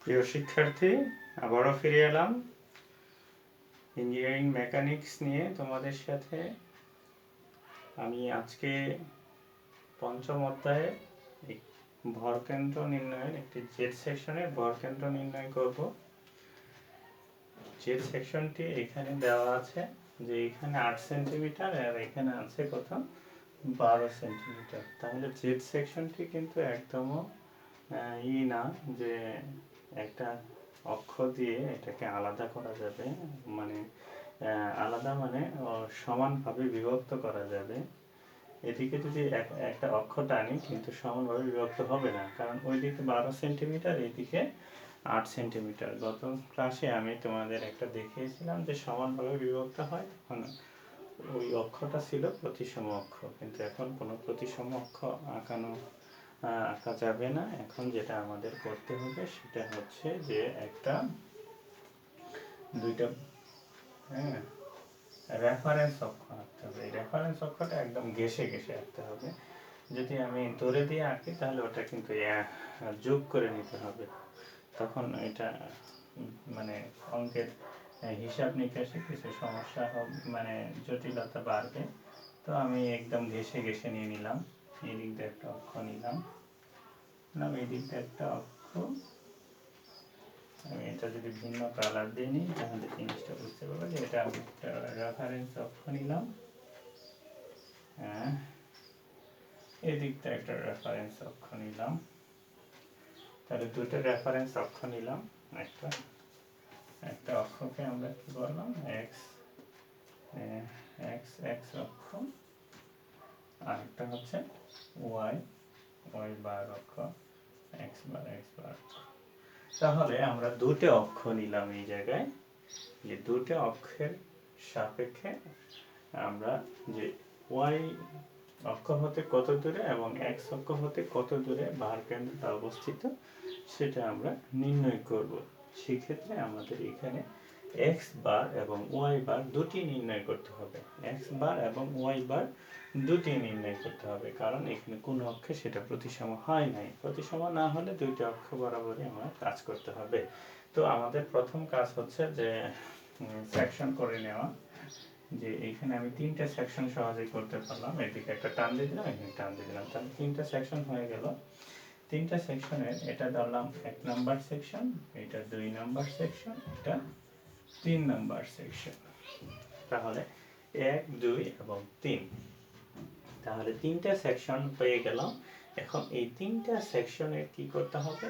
প্রিয় শিক্ষার্থী, আবারও ফিরে এলাম ইঞ্জিনিয়ারিং মেকানিক্স নিয়ে তোমাদের সাথে। আমি আজকে পঞ্চম অধ্যায়ে ভরকেন্দ্র নির্ণয়ের একটি জেড সেকশনের ভরকেন্দ্র নির্ণয় করব। জেড সেকশনটি এখানে দেওয়া আছে যে এখানে 8 সেন্টিমিটার আর এখানে আছে কত 12 সেন্টিমিটার। তাহলে জেড সেকশনটি কিন্তু একদমও না যে একটা অক্ষ দিয়ে এটাকে আলাদা করা যাবে, মানে আলাদা মানে সমানভাবে বিভক্ত করা যাবে। এদিকে যদি একটা অক্ষ টানি কিন্তু সমানভাবে বিভক্ত হবে না, কারণ ওইদিকে 12 সেন্টিমিটার, এইদিকে 8 সেন্টিমিটার। গত ক্লাসে আমি তোমাদের একটা দেখিয়েছিলাম যে সমানভাবে বিভক্ত হয়, তখন ওই অক্ষটা ছিল প্রতিসম অক্ষ, কিন্তু এখন কোনো প্রতিসম অক্ষ আঁকা যাবে না। এখন যেটা আমাদের করতে হবে সেটা হচ্ছে যে দুইটা রেফারেন্স অক্ষ আঁকতে হবে। এই রেফারেন্স অক্ষটা একদম ঘেঁষে ঘেঁষে আঁকতে হবে। যদি আমি দড়ি দিয়ে আঁকি তাহলে ওটা কিন্তু যোগ করে নিতে হবে, তখন এটা মানে অঙ্কের হিসাব নিকাশে কিছু সমস্যা হবে, মানে জটিলতা বাড়বে। তো আমি একদম ঘেঁষে ঘেঁষে নিয়ে নিলাম। এই দিক দিয়ে একটা অক্ষ নিলাম, এই দিক দিয়ে একটা অক্ষ। আমি এটা যদি ভিন্ন কালার দিয়ে নিই তাহলে জিনিসটা বুঝতে পারবো যে এটা আমি একটা রেফারেন্স অক্ষ নিলাম। এই দিকটা একটা রেফারেন্স অক্ষ নিলাম। তাহলে দুটো রেফারেন্স অক্ষ নিলাম। একটা অক্ষকে আমরা কি বললাম, এক্স অক্ষ, আর একটা হচ্ছে ওয়াই বার অক্ষ, এক্স বার অক্ষ। তাহলে আমরা দুটো অক্ষ নিলাম এই জায়গায়, যে দুটো অক্ষের সাপেক্ষে আমরা যে ওয়াই অক্ষ হতে কত দূরে এবং এক্স অক্ষ হতে কত দূরে ভারকেন্দ্রটা অবস্থিত সেটা আমরা নির্ণয় করব। সেক্ষেত্রে আমাদের এখানে এক্স বার এবং ওয়াই বার দুটি নির্ণয় করতে হবে। এক্স বার এবং ওয়াই বার দুটি নির্ণয় করতে হবে, কারণ এখানে কোন অক্ষে সেটা প্রতিসম হয় নাই। প্রতিসম না হলে দুইটি অক্ষ বরাবরই আমরা কাজ করতে হবে। তো আমাদের প্রথম কাজ হচ্ছে যে সেকশন করে নেওয়া। যে এখানে আমি তিনটা সেকশন সহজেই করতে পারলাম। এদিকে একটা টান দিয়ে দিলাম, এখানে টান দিয়ে দিলাম, তাহলে তিনটা সেকশন হয়ে গেল। তিনটা সেকশনের এটা ধরলাম 1 নাম্বার সেকশন, এটা 2 নাম্বার সেকশন, এটা 3 নাম্বার সেকশন। তাহলে 1, 2 এবং 3, তাহলে তিনটা সেকশন পেয়ে গেলাম। এখন এই তিনটা সেকশনের কি করতে হবে,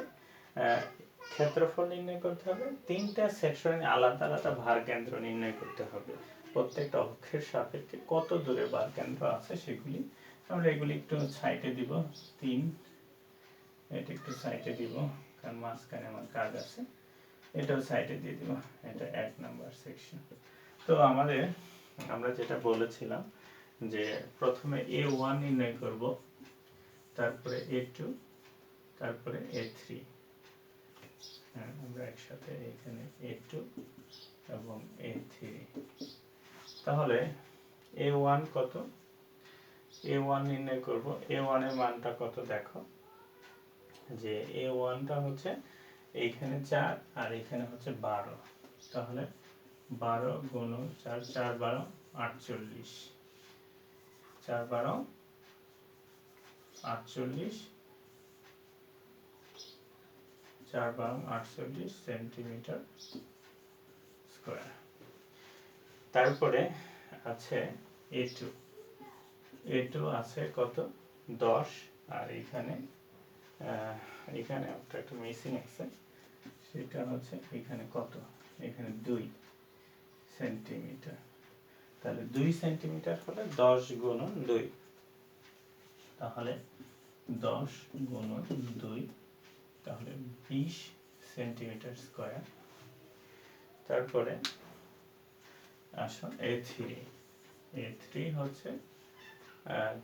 ক্ষেত্রফল নির্ণয় করতে হবে। তিনটা সেকশনে আলাদা আলাদা ভারকেন্দ্র নির্ণয় করতে হবে। প্রত্যেকটা অক্ষের সাপেক্ষে কত দূরে ভারকেন্দ্র আছে সেগুলি আমরা এগুলি একটু সাইডে দিব। 3, এটা একটু সাইডে দিব কারণ মাঝখানে আমার কাজ আছে, এটাও সাইডে দিয়ে দিব। এটা 1 নাম্বার সেকশন। তো আমরা যেটা বলেছিলাম যে প্রথমে A1 নির্ণয় করব, তারপরে A2, তারপরে A3। আমরা একসাথে এখানে A2 এবং A3। তাহলে A1 কত, A1 নির্ণয় করব। A1 এর মানটা কত দেখো, যে A1টা হচ্ছে এইখানে 4 আর এখানে হচ্ছে 12। তাহলে 12 গুণ 4, 4 12 48, 4 12 48, 4 12 48 সেন্টিমিটার স্কয়ার। তারপরে আছে A2 আছে কত 10, আর এখানে একটা মিসিং আছে, সেটা হচ্ছে এখানে কত, এখানে 2 সেন্টিমিটার। তাহলে 2 সেন্টিমিটার হলে 10 গুণন 2, তাহলে 10 গুণন 2, তাহলে 20 সেন্টিমিটার স্কয়ার। তারপরে আসো A3 হচ্ছে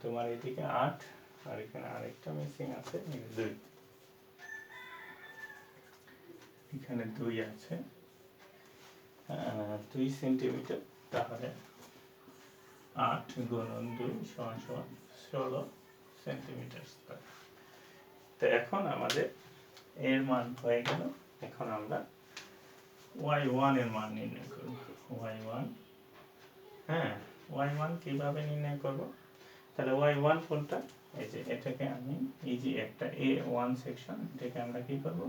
তোমার এদিকে 8 আর এখানে আরেকটা মিসিং আছে 2, এখানে 2 আছে, 2 সেন্টিমিটার। তাহলে 8 গুণন 2 সমান 16 সেন্টিমিটার স্কয়ার। তো এখন আমাদের এর মান হয়ে গেল এখন আমরা y1 এর মান নির্ণয় করব। y1, হ্যাঁ, y1 কিভাবে নির্ণয় করব? তাহলে y1 কোনটা? এই যে এটাকে আমি এই যে একটা a1 সেকশন, এটাকে আমরা কি করব?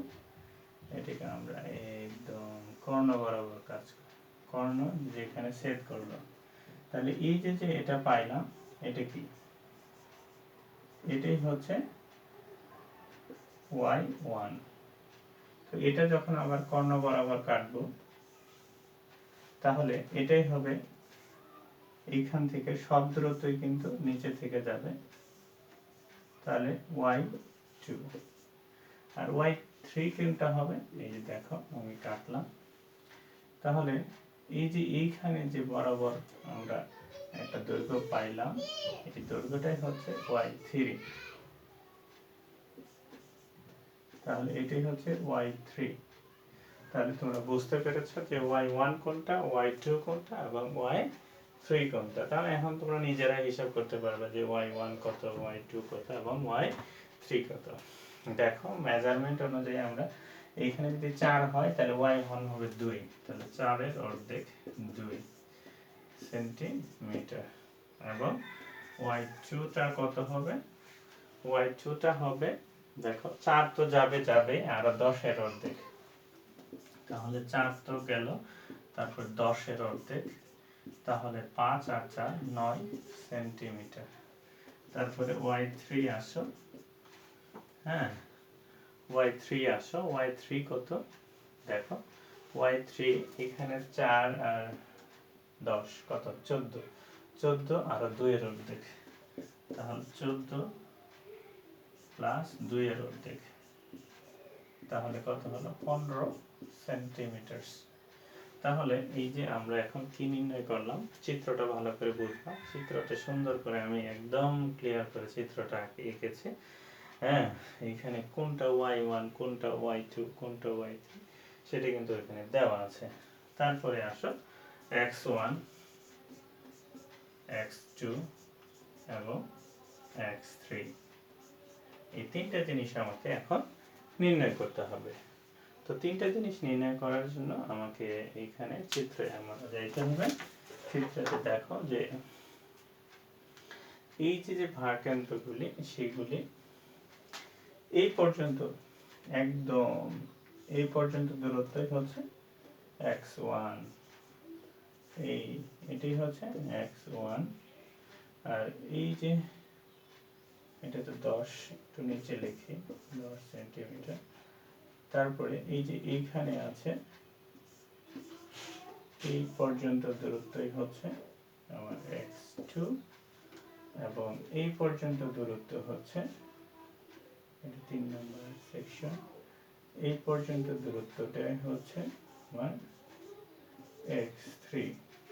এটাকে আমরা একদম কর্ণ বরাবর কাজ করব, কর্ণ যেখানে ছেদ করব। তাহলে এই যে যে এটা পাইলাম, এটা কি? এটাই হচ্ছে y1। তো এটা যখন আবার কর্ণ বরাবর কাটবো, তাহলে এটাই হবে, এইখান থেকে সব দূরত্বই কিন্তু নিচে থেকে যাবে, তাহলে y2। আর y3 কোনটা হবে? এই যে দেখো আমি কাটলাম, তাহলে এই যে এইখানে যে বরাবর আমরা একটা দৈর্ঘ্য পাইলাম, এই দৈর্ঘ্যটাই হচ্ছে y3। তাহলে এটাই হচ্ছে y3। তাহলে তোমরা বুঝতে পেরেছো যে y1 কোনটা, y2 কোনটা এবং y3 কোনটা। তাহলে এখন তোমরা নিজেরা হিসাব করতে পারবে যে y1 কত, y2 কত এবং y3 কত। দেখো মেজারমেন্ট অনুযায়ী আমরা এইখানে যদি 4 হয় তাহলে y1 হবে 2, তাহলে 4 এর অর্ধেক 2 সেন্টিমিটার। এবং y2 টা কত হবে? y2 টা হবে, দেখো 4 তো যাবে যাবে, আর 10 এর অর্ধেক, তাহলে 4 তো গেল, তারপর 10 এর অর্ধেক, তাহলে 5 আর 4 9 সেন্টিমিটার। তারপরে y3 আসো, হ্যাঁ, y3 আসো, y3 কত? দেখো y3 এখানে 4 আর 10 কত? 14, 14 আর 2 এর অর্ধেক, তাহলে 14 প্লাস 2 এর অর্ধেক, তাহলে কত হলো? 15 সেন্টিমিটার। তাহলে এই যে আমরা এখন কি নির্ণয় করলাম, চিত্রটা ভালো করে বুঝবা, চিত্রটা সুন্দর করে আমি একদম ক্লিয়ার করে চিত্রটা এঁকেছি, হ্যাঁ। এইখানে কোনটা y1, কোনটা y2, কোনটা y3 সেটা কিন্তু এখানে দেওয়া আছে। তারপরে আসো x1, x2 এবং x3, এই তিনটা জিনিস আমাকে এখন নির্ণয় করতে হবে। তো তিনটা জিনিস নির্ণয় করার জন্য আমাকে এইখানে চিত্রে আমরা যাইতে হবে। চিত্রতে দেখো যে এই যে ভারকেন্দ্রগুলি, সেগুলি এই পর্যন্ত, একদম এই পর্যন্ত দূরত্বই হচ্ছে x1, এটাই হচ্ছে x1। আর এই যে এটা তো 10, একটু নিচে লিখি, 10 সেন্টিমিটার। তারপরে এই যে এইখানে আছে, এই পর্যন্ত দূরত্বই হচ্ছে আমার x2, এবং এই পর্যন্ত দূরত্ব হচ্ছে, এটা 3 নম্বর সেকশন, এই পর্যন্ত দূরত্বটাই হচ্ছে আমার x3।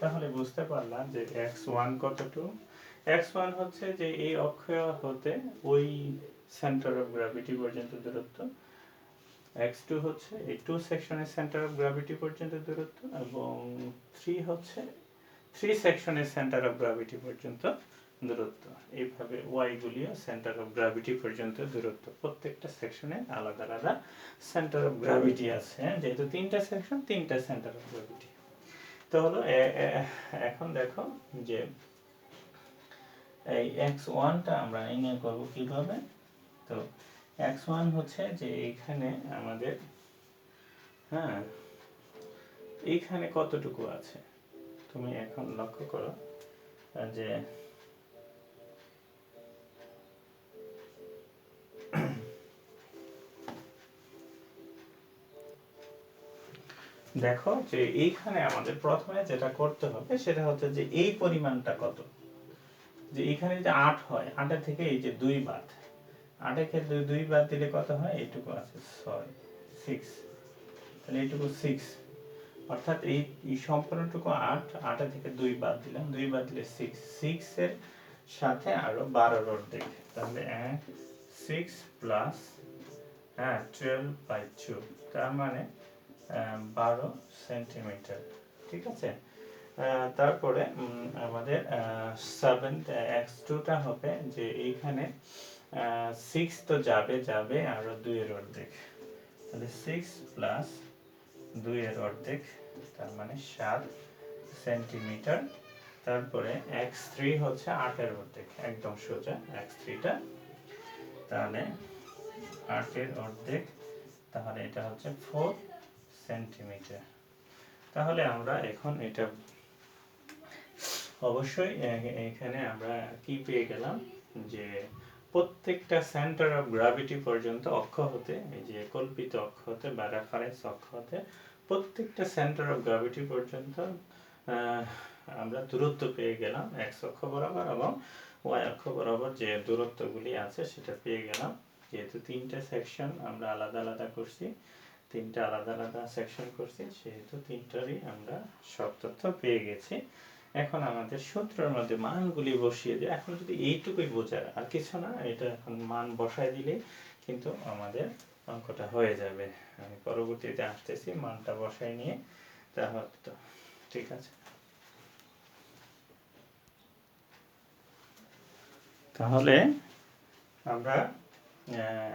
তাহলে বুঝতে পারলাম যে x1 কতটুকু? x1 হচ্ছে যে এই অক্ষ হতে ওই সেন্টার অফ গ্র্যাভিটি পর্যন্ত দূরত্ব, x2 হচ্ছে এই 2 সেকশনের সেন্টার অফ গ্র্যাভিটি পর্যন্ত দূরত্ব, এবং 3 হচ্ছে 3 সেকশনের সেন্টার অফ গ্র্যাভিটি পর্যন্ত দূরত্ব। এইভাবে y গুলিও সেন্টার অফ গ্র্যাভিটি পর্যন্ত দূরত্ব, প্রত্যেকটা সেকশনে আলাদা আলাদা সেন্টার অফ গ্র্যাভিটি আছে, যেহেতু 3টা সেকশন 3টা সেন্টার অফ গ্র্যাভিটি। তো হলো এখন দেখো যে এই x1 টা আমরা নির্ণয় করব কিভাবে। তো x1 হচ্ছে যে এইখানে আমাদের, হ্যাঁ, এইখানে কতটুকু আছে তুমি এখন লক্ষ্য করো, যে দেখো যে এইখানে আমাদের প্রথমে যেটা করতে হবে সেটা হচ্ছে যে এই পরিমাণটা কত, যে এখানে যে 8 হয়, 8 থেকে এই যে 2 বাদ, 8 থেকে 2 বাদ দিলে কত হয়? এইটুকু আছে 6, তাহলে এইটুকু 6, অর্থাৎ এই সম্পূর্ণটুকু 8, 8 থেকে 2 বাদ দিলাম, 2 বাদ দিলে 6, 6 এর সাথে আরো 12 এর অর্ধেক, তাহলে 6 প্লাস 12/2, তার মানে 12 সেন্টিমিটার, ঠিক আছে। তারপরে আমাদের 7 x2 টা হবে যে এইখানে 6 তো যাবে যাবে, আরো 2 এর অর্ধেক, তাহলে 6 প্লাস 2 এর অর্ধেক তার মানে 7 সেন্টিমিটার। তারপরে x3 হচ্ছে 8 এর অর্ধেক, একদম সোজা x3টা, তাহলে 8 এর অর্ধেক, তাহলে এটা হচ্ছে 4 সেন্টিমিটার। তাহলে আমরা এখন এটা অবশ্যই এখানে আমরা কি পেয়ে গেলাম যে প্রত্যেকটা সেন্টার অফ গ্র্যাভিটি পর্যন্ত অক্ষ হতে, এই যে কল্পিত অক্ষ হতে বা রেফারেন্স অক্ষ হতে প্রত্যেকটা সেন্টার অফ গ্র্যাভিটি পর্যন্ত আমরা দূরত্ব পেয়ে গেলাম x অক্ষ বরাবর এবং y অক্ষ বরাবর যে দূরত্বগুলি আছে সেটা পেয়ে গেলাম। যেহেতু তিনটা সেকশন আমরা আলাদা আলাদা করছি, তিনটা আলাদা আলাদা সেকশন করছি, সেহেতু তিনটারই আমরা সব তথ্য পেয়ে গেছি। এখন আমাদের সূত্রের মধ্যে মানগুলি বসিয়ে দিয়ে, এখন যদি এইটুকুই বোঝার আর কিছু না, এটা এখন মান বসায় দিলে কিন্তু আমাদের অঙ্কটা হয়ে যাবে। আমি পরবর্তীতে আসতেছি মানটা বসায় নিয়ে, তাহলে তো ঠিক আছে। তাহলে আমরা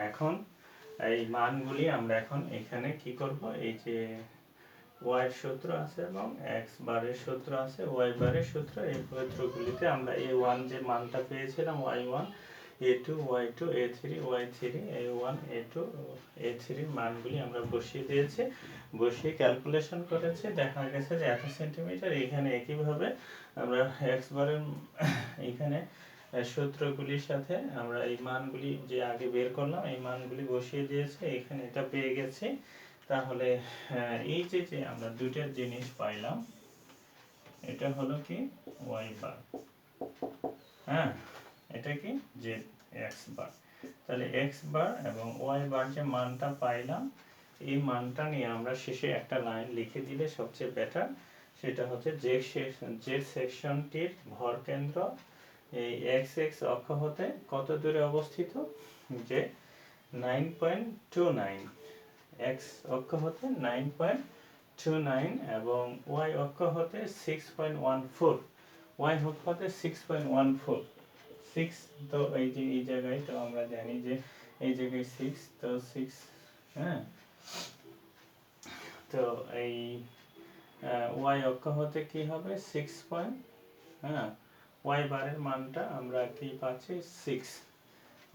এখন এই মানগুলি আমরা এখন এখানে কি করব, এই যে y এর সূত্র আছে এবং x বারের সূত্র আছে, y বারের সূত্র, এই সূত্রগুলিতে আমরা a1 যে মানটা পেয়েছিলাম y1 a2 y2 a3 y3 a1 a2 a3 মানগুলি আমরা বসিয়ে দিয়েছি, বসিয়ে ক্যালকুলেশন করেছি, দেখা গেছে যে এত সেন্টিমিটার। এখানে একইভাবে আমরা x বারের এখানে সূত্রগুলির সাথে আমরা এই মানগুলি যে আগে বের করলাম এই মানগুলি বসিয়ে দিয়েছি, এখানে এটা পেয়ে গেছি। তাহলে এই যে যে আমরা দুইটা জিনিস পাইলাম, এটা হলো কি y বার, হ্যাঁ এটা কি যে x বার। তাহলে x বার এবং y বার যে মানটা পাইলাম, এই মানটা নিয়ে আমরা শেষে একটা লাইন লিখে দিলে সবচেয়ে বেটার। সেটা হচ্ছে যে সেকশনটির ভর কেন্দ্র এই x অক্ষ হতে কত দূরে অবস্থিত, যে 9.29, x অক্ষ হতে 9.29 এবং y অক্ষ হতে 6.14, y অক্ষ হতে 6.14, 6 তো এই যে এই জায়গায় তো আমরা জানি যে এই জায়গায় 6, তো 6, হ্যাঁ, তো এই y অক্ষ হতে কি হবে 6 পয়েন্ট, হ্যাঁ, y বারের মানটা আমরা কি পাচ্ছি 6,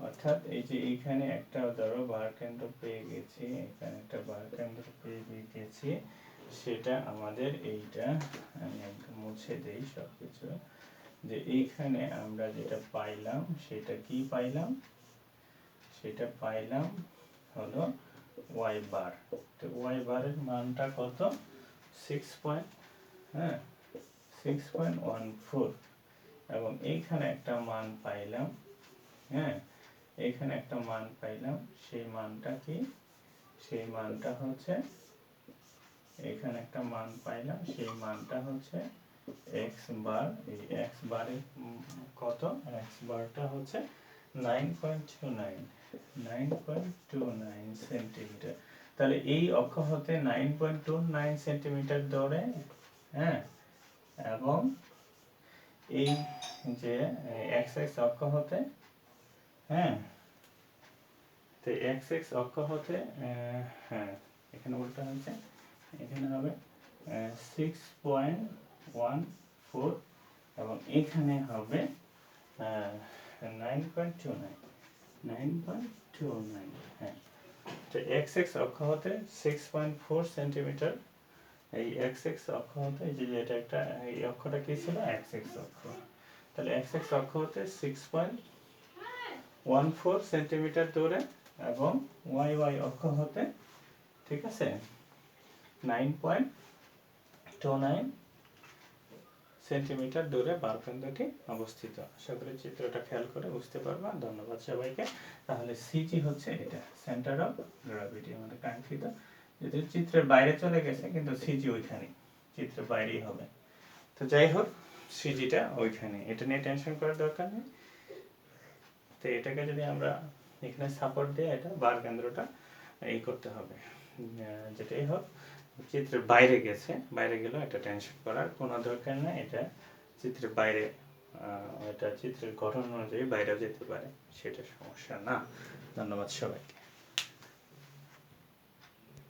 অর্থাৎ এই যে এইখানে একটা ধরো বার কেন্দ্র পেয়ে গেছি, এখানে একটা বার কেন্দ্র পেয়ে গেছি, সেটা আমাদের এইটা, আমি একদম মুছে দেই সবকিছু, যে এইখানে আমরা যেটা পাইলাম সেটা কি পাইলাম, সেটা পাইলাম হলো y বার। তো y বারের মানটা কত 6 হ্যাঁ 6.14 এবং এইখানে একটা মান পাইলাম, হ্যাঁ এইখানে একটা মান পাইলাম, সেই মানটা কি, সেই মানটা হচ্ছে, এখানে একটা মান পাইলাম, সেই মানটা হচ্ছে x বার, এই x বারের কত, x বারটা হচ্ছে 9.29 সেন্টিমিটার। তাহলে এই অক্ষ হতে 9.29 সেন্টিমিটার ধরে, হ্যাঁ, এবং এই যে x অক্ষ হতে, হ্যাঁ, তো x অক্ষ হতে, হ্যাঁ এখানে উল্টা হচ্ছে, এখানে হবে 6.14 এবং এখানে হবে 9.29, হ্যাঁ। তো x অক্ষ হতে 6.4 সেন্টিমিটার, এই x অক্ষ হতে, এই যে এটা একটা, এই অক্ষটা কি ছিল x অক্ষ, তাহলে x অক্ষ হতে 6.14 সেন্টিমিটার দূরে এবং y অক্ষ হতে, ঠিক আছে, 9.29 সেন্টিমিটার দূরে বারকেন্দ্রটি অবস্থিত। আশা করি চিত্রটা খেয়াল করে বুঝতে পারবা। ধন্যবাদ সবাইকে। তাহলে সিজি হচ্ছে এটা সেন্টার অফ গ্র্যাভিটি আমাদের কাঙ্ক্ষিত, যদি চিত্রের বাইরে চলে গেছে কিন্তু সিজি ওইখানে, চিত্রের বাইরেই হবে। তো যাই হোক সিজিটা ওইখানে, এটা নিয়ে টেনশন করার দরকার নেই। তো এটাকে যদি আমরা এখানে সাপোর্ট দিয়ে এটা বার কেন্দ্রটা এই করতে হবে, যেটাই হোক চিত্রের বাইরে গেছে, বাইরে গেলেও এটা টেনশন করার কোনো দরকার নেই, এটা চিত্রের বাইরে, এটা চিত্রের গঠন অনুযায়ী বাইরেও যেতে পারে, সেটা সমস্যা না। ধন্যবাদ সবাইকে।